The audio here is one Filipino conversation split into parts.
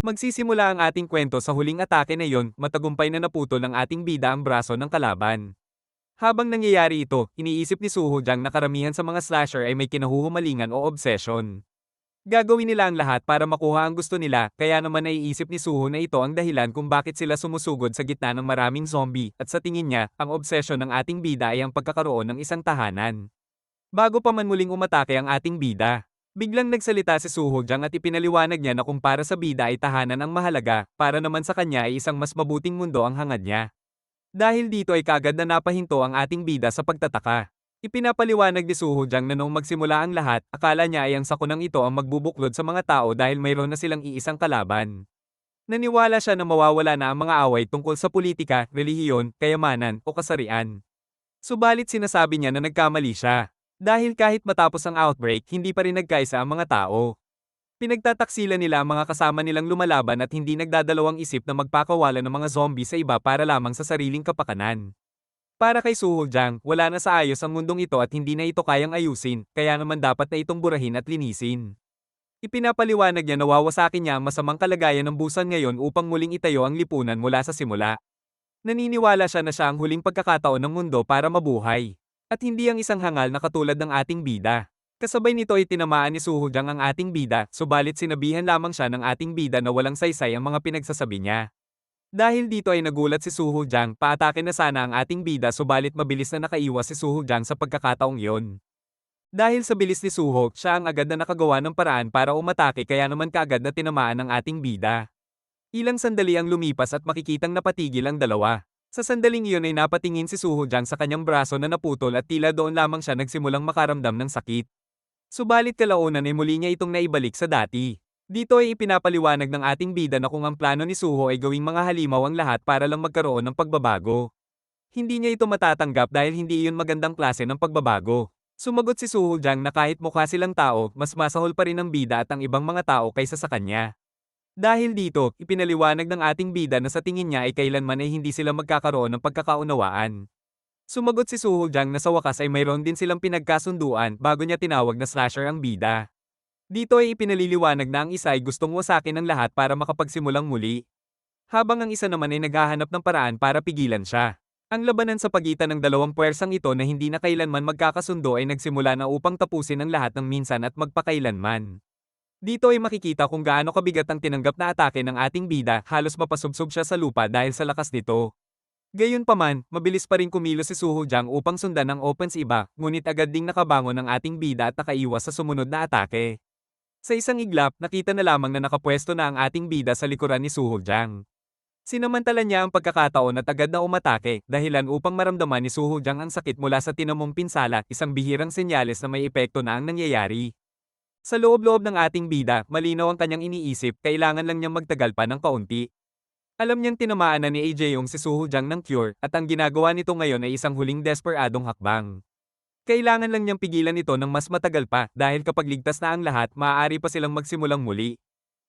Magsisimula ang ating kwento sa huling atake na iyon, matagumpay na naputol ng ating bida ang braso ng kalaban. Habang nangyayari ito, iniisip ni Suho Jang na karamihan sa mga slasher ay may kinahuhumalingan o obsession. Gagawin nila ang lahat para makuha ang gusto nila, kaya naman naiisip ni Suho na ito ang dahilan kung bakit sila sumusugod sa gitna ng maraming zombie, at sa tingin niya, ang obsession ng ating bida ay ang pagkakaroon ng isang tahanan. Bago pa man muling umatake ang ating bida, biglang nagsalita si Suho Jang at ipinaliwanag niya na kung para sa bida ay tahanan ang mahalaga, para naman sa kanya ay isang mas mabuting mundo ang hangad niya. Dahil dito ay kagad na napahinto ang ating bida sa pagtataka. Ipinapaliwanag ni Suho Jang na noong magsimula ang lahat, akala niya ay ang sakunang ito ang magbubuklod sa mga tao dahil mayroon na silang iisang kalaban. Naniwala siya na mawawala na ang mga away tungkol sa politika, relihiyon, kayamanan, o kasarian. Subalit sinasabi niya na nagkamali siya. Dahil kahit matapos ang outbreak, hindi pa rin nagkaisa ang mga tao. Pinagtataksilan nila ang mga kasama nilang lumalaban at hindi nagdadalawang isip na magpakawala ng mga zombie sa iba para lamang sa sariling kapakanan. Para kay Suho Jang, wala na sa ayos ang mundong ito at hindi na ito kayang ayusin, kaya naman dapat na itong burahin at linisin. Ipinapaliwanag niya na wawasakin niya ang masamang kalagayan ng Busan ngayon upang muling itayo ang lipunan mula sa simula. Naniniwala siya na siya ang huling pagkakataon ng mundo para mabuhay. At hindi ang isang hangal na katulad ng ating bida. Kasabay nito ay tinamaan ni Suho Jang ang ating bida, subalit sinabihan lamang siya ng ating bida na walang saysay ang mga pinagsasabi niya. Dahil dito ay nagulat si Suho Jang, paatake na sana ang ating bida subalit mabilis na nakaiwas si Suho Jang sa pagkakataong iyon. Dahil sa bilis ni Suho, siya ang agad na nakagawa ng paraan para umatake kaya naman kaagad na tinamaan ang ating bida. Ilang sandali ang lumipas at makikitang napatigil ang dalawa. Sa sandaling iyon ay napatingin si Suho Jang sa kanyang braso na naputol at tila doon lamang siya nagsimulang makaramdam ng sakit. Subalit kalaunan ay muli niya itong naibalik sa dati. Dito ay ipinapaliwanag ng ating bida na kung ang plano ni Suho ay gawing mga halimaw ang lahat para lang magkaroon ng pagbabago. Hindi niya ito matatanggap dahil hindi iyon magandang klase ng pagbabago. Sumagot si Suho Jang na kahit mukha silang tao, mas masahol pa rin ang bida at ang ibang mga tao kaysa sa kanya. Dahil dito, ipinaliwanag ng ating bida na sa tingin niya ay kailanman ay hindi sila magkakaroon ng pagkakaunawaan. Sumagot si Suho Jang na sa wakas ay mayroon din silang pinagkasunduan bago niya tinawag na slasher ang bida. Dito ay ipinaliliwanag na ang isa ay gustong wasakin ang lahat para makapagsimulang muli. Habang ang isa naman ay naghahanap ng paraan para pigilan siya. Ang labanan sa pagitan ng dalawang puwersang ito na hindi na kailanman magkakasundo ay nagsimula na upang tapusin ang lahat ng minsan at magpakailanman. Dito ay makikita kung gaano kabigat ang tinanggap na atake ng ating bida, halos mapasubsob siya sa lupa dahil sa lakas nito. Gayunpaman, mabilis pa rin kumilos si Suho Jang upang sundan ang offense iba, ngunit agad ding nakabangon ang ating bida at nakaiwas sa sumunod na atake. Sa isang iglap, nakita na lamang na nakapwesto na ang ating bida sa likuran ni Suho Jang. Sinamantala niya ang pagkakataon at agad na umatake, dahilan upang maramdaman ni Suho Jang ang sakit mula sa tinamong pinsala, isang bihirang senyales na may epekto na ang nangyayari. Sa loob-loob ng ating bida, malinaw ang kanyang iniisip, kailangan lang niyang magtagal pa ng kaunti. Alam niyang tinamaan na ni AJ yung si Suho Jang ng cure, at ang ginagawa nito ngayon ay isang huling desperadong hakbang. Kailangan lang niyang pigilan ito ng mas matagal pa, dahil kapag ligtas na ang lahat, maaari pa silang magsimulang muli.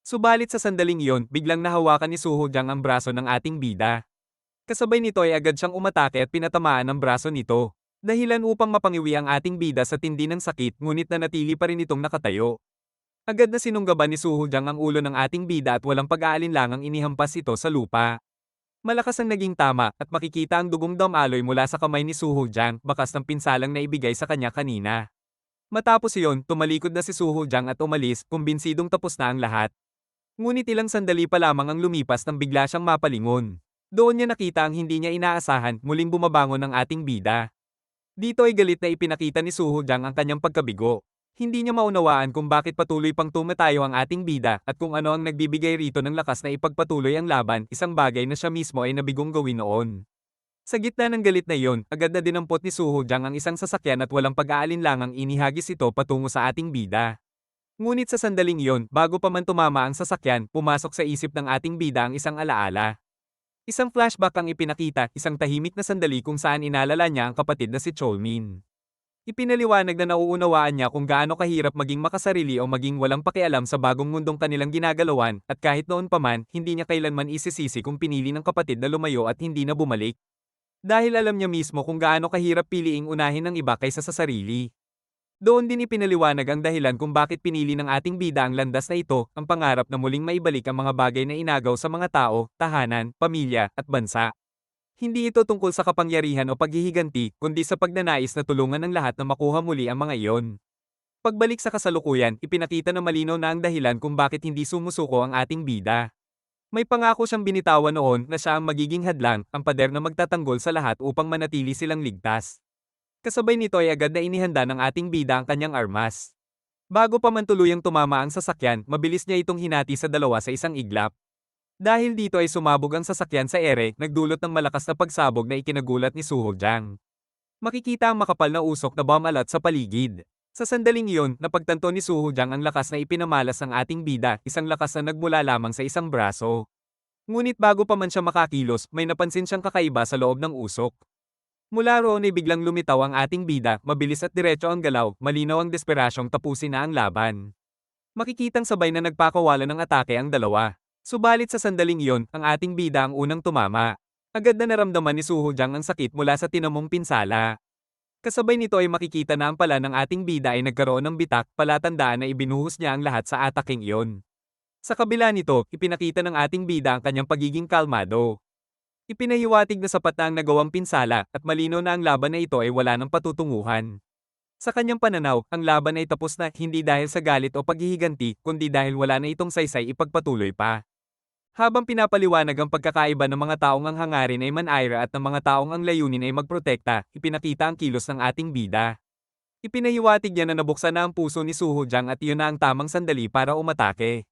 Subalit sa sandaling iyon, biglang nahawakan ni Suho Jang ang braso ng ating bida. Kasabay nito ay agad siyang umatake at pinatamaan ang braso nito. Dahilan upang mapangiwi ang ating bida sa tindi ng sakit ngunit nanatili pa rin itong nakatayo. Agad na sinunggaban ni Suho Jang ang ulo ng ating bida at walang pag-aalinlangang inihampas ito sa lupa. Malakas ang naging tama at makikita ang dugong damaloy mula sa kamay ni Suho Jang, bakas ng pinsalang naibigay sa kanya kanina. Matapos iyon, tumalikod na si Suho Jang at umalis, kumbinsidong tapos na ang lahat. Ngunit ilang sandali pa lamang ang lumipas nang bigla siyang mapalingon. Doon niya nakita ang hindi niya inaasahan, muling bumabangon ang ating bida. Dito ay galit na ipinakita ni Suho Jang ang kanyang pagkabigo. Hindi niya maunawaan kung bakit patuloy pang tumatayo ang ating bida at kung ano ang nagbibigay rito ng lakas na ipagpatuloy ang laban, isang bagay na siya mismo ay nabigong gawin noon. Sa gitna ng galit na iyon, agad na dinampot ni Suho Jang ang isang sasakyan at walang pag-aalinlangang inihagis ito patungo sa ating bida. Ngunit sa sandaling iyon, bago pa man tumama ang sasakyan, pumasok sa isip ng ating bida ang isang alaala. Isang flashback ang ipinakita, isang tahimik na sandali kung saan inalala niya ang kapatid na si Cholmin. Ipinaliwanag na nauunawaan niya kung gaano kahirap maging makasarili o maging walang pakialam sa bagong mundong kanilang ginagalawan, at kahit noon pa man, hindi niya kailanman isisisi kung pinili ng kapatid na lumayo at hindi na bumalik. Dahil alam niya mismo kung gaano kahirap piliing unahin ng iba kaysa sa sarili. Doon din ipinaliwanag ang dahilan kung bakit pinili ng ating bida ang landas na ito, ang pangarap na muling maibalik ang mga bagay na inagaw sa mga tao, tahanan, pamilya, at bansa. Hindi ito tungkol sa kapangyarihan o paghihiganti, kundi sa pagnanais na tulungan ng lahat na makuha muli ang mga iyon. Pagbalik sa kasalukuyan, ipinakita na malinaw na ang dahilan kung bakit hindi sumusuko ang ating bida. May pangako siyang binitawan noon na siya ang magiging hadlang, ang pader na magtatanggol sa lahat upang manatili silang ligtas. Kasabay nito ay agad na inihanda ng ating bida ang kanyang armas. Bago pa man tuluyang tumama ang sasakyan, mabilis niya itong hinati sa dalawa sa isang iglap. Dahil dito ay sumabog ang sasakyan sa ere, nagdulot ng malakas na pagsabog na ikinagulat ni Suho Jang. Makikita ang makapal na usok na bomb alert sa paligid. Sa sandaling iyon, napagtanto ni Suho Jang ang lakas na ipinamalas ng ating bida, isang lakas na nagmula lamang sa isang braso. Ngunit bago pa man siya makakilos, may napansin siyang kakaiba sa loob ng usok. Mula roon ay biglang lumitaw ang ating bida, mabilis at diretso ang galaw, malinaw ang desperasyong tapusin na ang laban. Makikitang sabay na nagpakawala ng atake ang dalawa. Subalit sa sandaling iyon, ang ating bida ang unang tumama. Agad na naramdaman ni Suho Jang ang sakit mula sa tinamong pinsala. Kasabay nito ay makikita na ang pala ng ating bida ay nagkaroon ng bitak, palatandaan na ibinuhos niya ang lahat sa ataking iyon. Sa kabila nito, ipinakita ng ating bida ang kanyang pagiging kalmado. Ipinahiwatig na sapat na ang nagawang pinsala, at malinaw na ang laban na ito ay wala ng patutunguhan. Sa kanyang pananaw, ang laban ay tapos na hindi dahil sa galit o paghihiganti, kundi dahil wala na itong saysay ipagpatuloy pa. Habang pinapaliwanag ang pagkakaiba ng mga taong ang hangarin ay manaira at ng mga taong ang layunin ay magprotekta, ipinakita ang kilos ng ating bida. Ipinahiwatig niya na nabuksan na ang puso ni Suho Jang at iyon na ang tamang sandali para umatake.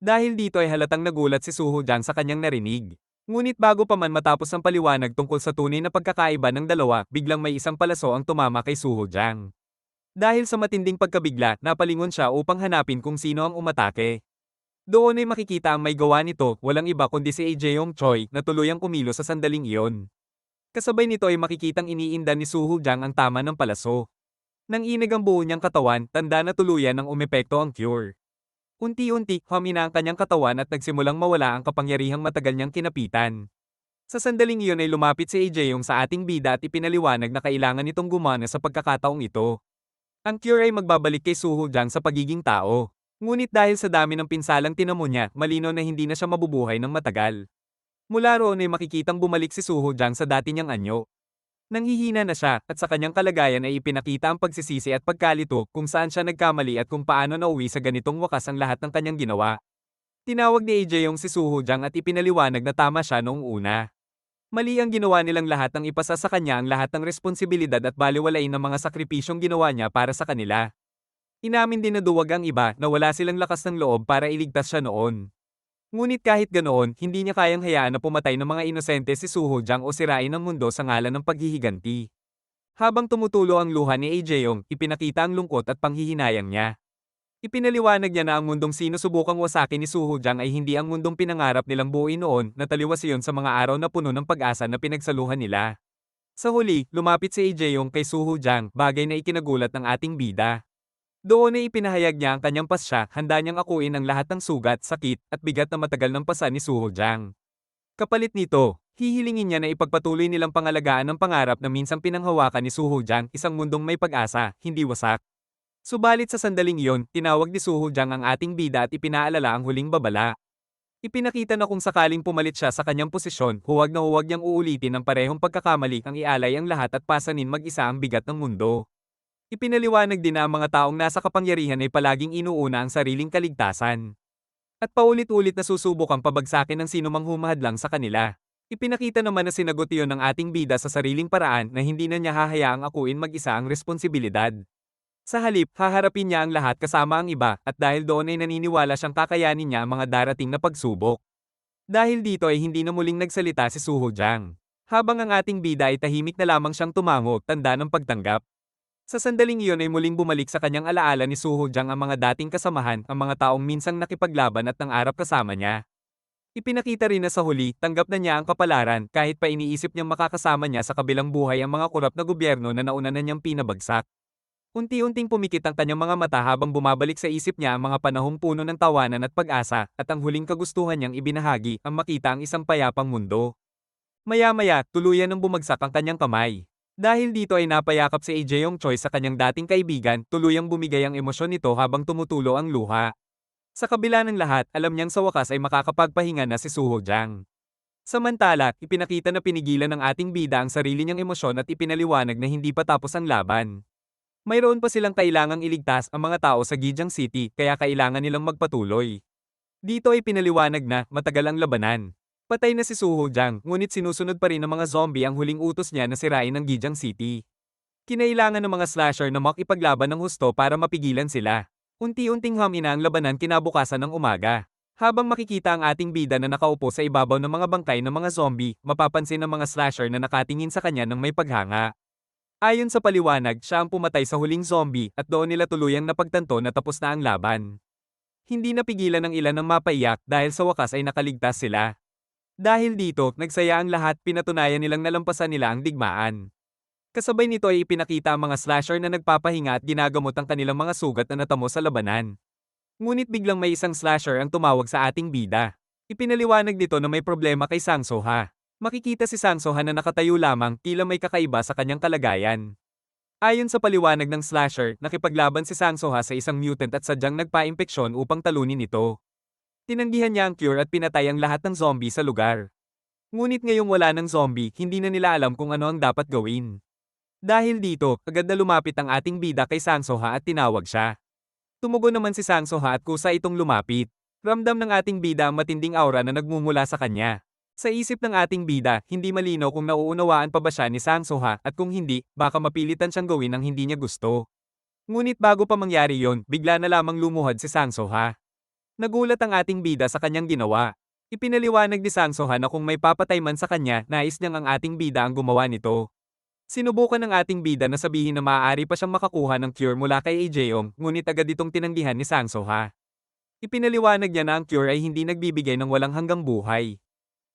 Dahil dito ay halatang nagulat si Suho Jang sa kanyang narinig. Ngunit bago pa man matapos ang paliwanag tungkol sa tunay na pagkakaiba ng dalawa, biglang may isang palaso ang tumama kay Suho Jang. Dahil sa matinding pagkabigla, napalingon siya upang hanapin kung sino ang umatake. Doon ay makikita ang may gawa nito, walang iba kundi si Jaeyoung Choi, na tuluyang kumilos sa sandaling iyon. Kasabay nito ay makikitang iniinda ni Suho Jang ang tama ng palaso. Nang inig ang buo niyang katawan, tanda na tuluyan ng umepekto ang cure. Unti-unti, humina ang kanyang katawan at nagsimulang mawala ang kapangyarihang matagal niyang kinapitan. Sa sandaling iyon ay lumapit si Jaeyoung sa ating bida at ipinaliwanag na kailangan nitong gumana sa pagkakataong ito. Ang cure ay magbabalik kay Suho Jang sa pagiging tao. Ngunit dahil sa dami ng pinsalang tinamo niya, malinaw na hindi na siya mabubuhay ng matagal. Mula roon ay makikitang bumalik si Suho Jang sa dati niyang anyo. Nanghihina na siya, at sa kanyang kalagayan ay ipinakita ang pagsisisi at pagkalito kung saan siya nagkamali at kung paano nauwi sa ganitong wakas ang lahat ng kanyang ginawa. Tinawag ni Jaeyoung si Suho Jang at ipinaliwanag na tama siya noong una. Mali ang ginawa nilang lahat ng ipasa sa kanya ang lahat ng responsibilidad at baliwalain ng mga sakripisyong ginawa niya para sa kanila. Inamin din na duwag ang iba na wala silang lakas ng loob para iligtas siya noon. Ngunit kahit ganoon, hindi niya kayang hayaan na pumatay ng mga inosente si Suho Jang o sirain ang mundo sa ngalan ng paghihiganti. Habang tumutulo ang luha ni Jaeyoung, ipinakita ang lungkot at panghihinayang niya. Ipinaliwanag niya na ang mundong sinusubukang wasakin ni Suho Jang ay hindi ang mundong pinangarap nilang buuin noon, na taliwas iyon sa mga araw na puno ng pag-asa na pinagsaluhan nila. Sa huli, lumapit si Jaeyoung kay Suho Jang, bagay na ikinagulat ng ating bida. Doon ay ipinahayag niya ang kanyang pasya, handa niyang akuin ang lahat ng sugat, sakit, at bigat na matagal ng pasa ni Suho Jang. Kapalit nito, hihilingin niya na ipagpatuloy nilang pangalagaan ng pangarap na minsang pinanghawakan ni Suho Jang, isang mundong may pag-asa, hindi wasak. Subalit sa sandaling iyon, tinawag ni Suho Jang ang ating bida at ipinaalala ang huling babala. Ipinakita na kung sakaling pumalit siya sa kanyang posisyon, huwag na huwag niyang uulitin ang parehong pagkakamali, ang ialay ang lahat at pasanin mag-isa ang bigat ng mundo. Ipinaliwanag din na ang mga taong nasa kapangyarihan ay palaging inuuna ang sariling kaligtasan. At paulit-ulit na susubok ang pabagsakin ng sinumang humahadlang sa kanila. Ipinakita naman na sinagot iyon ng ating bida sa sariling paraan na hindi na niya hahayaang akuin mag-isa ang responsibilidad. Sa halip, haharapin niya ang lahat kasama ang iba, at dahil doon ay naniniwala siyang kakayanin niya ang mga darating na pagsubok. Dahil dito ay hindi na muling nagsalita si Suho Jang. Habang ang ating bida ay tahimik na lamang siyang tumango, tanda ng pagtanggap. Sa sandaling iyon ay muling bumalik sa kanyang alaala ni Suho Jang ang mga dating kasamahan, ang mga taong minsang nakipaglaban at nangarap kasama niya. Ipinakita rin na sa huli, tanggap na niya ang kapalaran, kahit pa iniisip niyang makakasama niya sa kabilang buhay ang mga korap na gobyerno na nauna na niyang pinabagsak. Unti-unting pumikit ang kanyang mga mata habang bumabalik sa isip niya ang mga panahong puno ng tawanan at pag-asa, at ang huling kagustuhan niyang ibinahagi, ang makita ang isang payapang mundo. Maya-maya, tuluyan ng bumagsak ang kanyang kamay. Dahil dito ay napayakap si Jaeyoung Choi sa kanyang dating kaibigan, tuluyang bumigay ang emosyon nito habang tumutulo ang luha. Sa kabila ng lahat, alam niyang sa wakas ay makakapagpahinga na si Suho Jang. Samantala, ipinakita na pinigilan ng ating bida ang sarili niyang emosyon at ipinaliwanag na hindi pa tapos ang laban. Mayroon pa silang kailangang iligtas ang mga tao sa Gijiang City, kaya kailangan nilang magpatuloy. Dito ay pinaliwanag na matagal ang labanan. Patay na si Suho Jang, ngunit sinusunod pa rin ng mga zombie ang huling utos niya na sirain ang Gijiang City. Kinailangan ng mga slasher na makipaglaban ng husto para mapigilan sila. Unti-unting humina ang labanan kinabukasan ng umaga. Habang makikita ang ating bida na nakaupo sa ibabaw ng mga bangkay ng mga zombie, mapapansin ng mga slasher na nakatingin sa kanya ng may paghanga. Ayon sa paliwanag, siya ang pumatay sa huling zombie at doon nila tuluyang napagtanto na tapos na ang laban. Hindi napigilan ng ilan ng mapaiyak dahil sa wakas ay nakaligtas sila. Dahil dito, nagsaya ang lahat, pinatunayan nilang nalampasan nila ang digmaan. Kasabay nito ay ipinakita ang mga slasher na nagpapahinga at ginagamot ang kanilang mga sugat na natamo sa labanan. Ngunit biglang may isang slasher ang tumawag sa ating bida. Ipinaliwanag nito na may problema kay Sang Soha. Makikita si Sang Soha na nakatayo lamang, tila may kakaiba sa kanyang kalagayan. Ayon sa paliwanag ng slasher, nakipaglaban si Sang Soha sa isang mutant at sadyang nagpa-impeksyon upang talunin ito. Tinanggihan niya ang cure at pinatay ang lahat ng zombie sa lugar. Ngunit ngayong wala ng zombie, hindi na nila alam kung ano ang dapat gawin. Dahil dito, agad na lumapit ang ating bida kay Sang Soha at tinawag siya. Tumugon naman si Sang Soha at kusa itong lumapit. Ramdam ng ating bida ang matinding aura na nagmumula sa kanya. Sa isip ng ating bida, hindi malinaw kung nauunawaan pa ba siya ni Sang Soha at kung hindi, baka mapilitan siyang gawin ang hindi niya gusto. Ngunit bago pa mangyari yon, bigla na lamang lumuhod si Sang Soha. Nagulat ang ating bida sa kanyang ginawa. Ipinaliwanag ni Sang Soha na kung may papatay man sa kanya, nais niyang ang ating bida ang gumawa nito. Sinubukan ng ating bida na sabihin na maaari pa siyang makakuha ng cure mula kay Jaeyoung, ngunit agad itong tinanggihan ni Sang Soha. Ipinaliwanag niya na ang cure ay hindi nagbibigay ng walang hanggang buhay.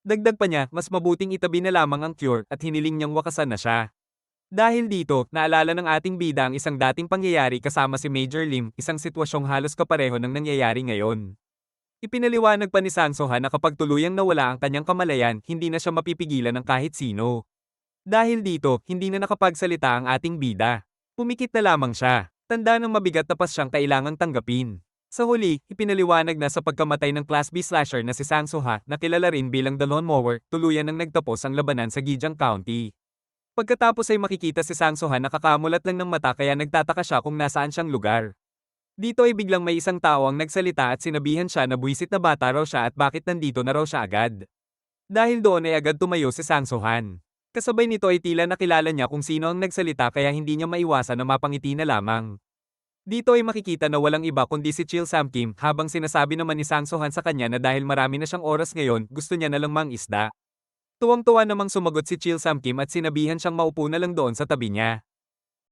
Dagdag pa niya, mas mabuting itabi na lamang ang cure at hiniling niyang wakasan na siya. Dahil dito, naalala ng ating bida ang isang dating pangyayari kasama si Major Lim, isang sitwasyong halos kapareho ng nangyayari ngayon. Ipinaliwanag pa ni Sang Soha na kapag tuluyang nawala ang kanyang kamalayan, hindi na siya mapipigilan ng kahit sino. Dahil dito, hindi na nakapagsalita ang ating bida. Pumikit na lamang siya. Tanda ng mabigat na pas siyang kailangang tanggapin. Sa huli, ipinaliwanag na sa pagkamatay ng Class B slasher na si Sang Soha, na kilala rin bilang The Lone Mower, tuluyan nang nagtapos ang labanan sa Gijiang County. Pagkatapos ay makikita si Sang Soha nakakamulat lang ng mata kaya nagtataka siya kung nasaan siyang lugar. Dito ay biglang may isang tao ang nagsalita at sinabihan siya na buwisit na bata raw siya at bakit nandito na raw siya agad. Dahil doon ay agad tumayo si Sang Sohan. Kasabay nito ay tila nakilala niya kung sino ang nagsalita kaya hindi niya maiwasan na mapangiti na lamang. Dito ay makikita na walang iba kundi si Chil Sam Kim habang sinasabi naman ni Sang Sohan sa kanya na dahil marami na siyang oras ngayon, gusto niya na lang mangisda. Tuwang-tuwa namang sumagot si Chil Sam Kim at sinabihan siyang maupo na lang doon sa tabi niya.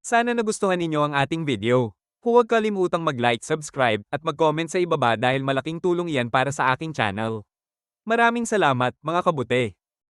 Sana nagustuhan ninyo ang ating video. Huwag kalimutang mag-like, subscribe, at mag-comment sa ibaba dahil malaking tulong iyan para sa aking channel. Maraming salamat, mga kabute!